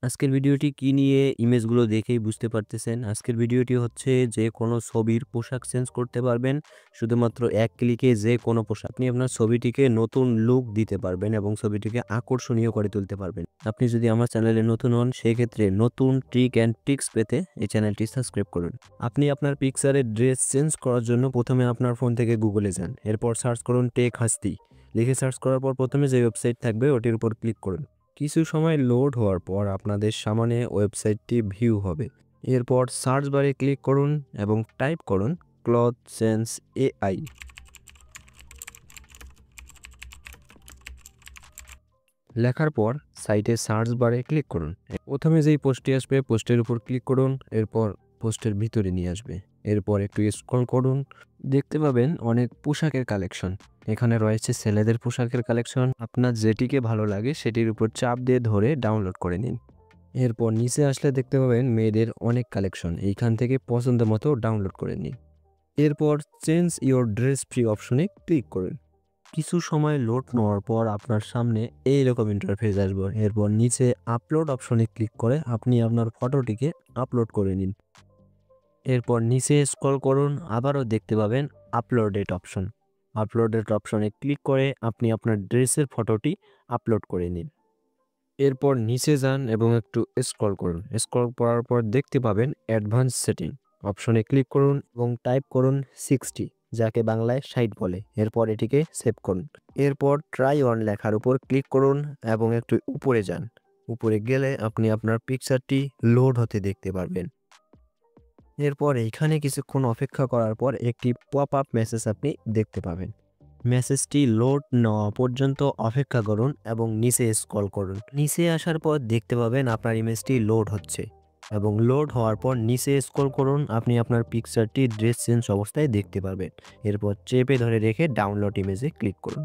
আজকের ভিডিওটি কি নিয়ে ইমেজগুলো দেখেই বুঝতে পারতেছেন। আজকের ভিডিওটি হচ্ছে যে কোনো ছবির পোশাক চেঞ্জ করতে পারবেন শুধুমাত্র এক ক্লিকে। যে কোনো পোশাক আপনি আপনার ছবিটিকে নতুন লুক দিতে পারবেন এবং ছবিটিকে আকর্ষণীয় করে তুলতে পারবেন। আপনি যদি আমার চ্যানেলে নতুন হন সেক্ষেত্রে নতুন ট্রিক অ্যান্ড ট্রিক্স পেতে এই চ্যানেলটি সাবস্ক্রাইব করুন। আপনি আপনার পিকচারের ড্রেস চেঞ্জ করার জন্য প্রথমে আপনার ফোন থেকে গুগলে যান, এরপর সার্চ করুন টেক হাস্তি। লিখে সার্চ করার পর প্রথমে যে ওয়েবসাইট থাকবে ওটির উপর ক্লিক করুন। কিছু সময় লোড হওয়ার পর আপনাদের সামনে ওয়েবসাইটটি ভিউ হবে। এরপর সার্চ বারে ক্লিক করুন এবং টাইপ করুন ক্লথ চেঞ্জ এআই। লেখার পর সাইটে সার্চ বারে ক্লিক করুন। প্রথমে যেই পোস্টটি আসবে পোস্টের উপর ক্লিক করুন, এরপর পোস্টের ভিতরে নিয়ে আসবে। এরপর একটু স্ক্রল করুন, দেখতে পাবেন অনেক পোশাকের কালেকশন। এখানে রয়েছে ছেলেদের পোশাকের কালেকশন। আপনার যেটিকে ভালো লাগে সেটির উপর চাপ দিয়ে ধরে ডাউনলোড করে নিন। এরপর নিচে আসলে দেখতে পাবেন মেয়েদের অনেক কালেকশন। এইখান থেকে পছন্দ মতো ডাউনলোড করে নিন। এরপর চেঞ্জ ইওর ড্রেস ফ্রি অপশনে ক্লিক করুন। কিছু সময় লোড নেওয়ার পর আপনার সামনে এইরকম ইন্টারফেস আসবে। এরপর নিচে আপলোড অপশনে ক্লিক করে আপনি আপনার ফটোটিকে আপলোড করে নিন। এরপর নিচে স্ক্রল করুন, আবারও দেখতে পাবেন আপলোডেড অপশন। আপলোডেড অপশনে ক্লিক করে আপনি আপনার ড্রেসের ফটোটি আপলোড করে নিন। এরপর নিচে যান এবং একটু স্ক্রল করুন। স্ক্রল করার পর দেখতে পাবেন অ্যাডভান্স সেটিং অপশনে ক্লিক করুন এবং টাইপ করুন 60, যাকে বাংলায় 60 বলে। এরপর এটিকে সেভ করুন। এরপর ট্রাই অন লেখার উপর ক্লিক করুন এবং একটু উপরে যান। উপরে গেলে আপনি আপনার পিকচারটি লোড হতে দেখতে পারবেন। এরপর এইখানে কিছুক্ষণ অপেক্ষা করার পর একটি পপ আপ মেসেজ আপনি দেখতে পাবেন। মেসেজটি লোড নেওয়া পর্যন্ত অপেক্ষা করুন এবং নিচে স্ক্রল করুন। নিচে আসার পর দেখতে পাবেন আপনার ইমেজটি লোড হচ্ছে এবং লোড হওয়ার পর নিচে স্ক্রল করুন, আপনি আপনার পিকচারটি ড্রেস চেঞ্জ অবস্থায় দেখতে পারবেন। এরপর চেপে ধরে রেখে ডাউনলোড ইমেজে ক্লিক করুন।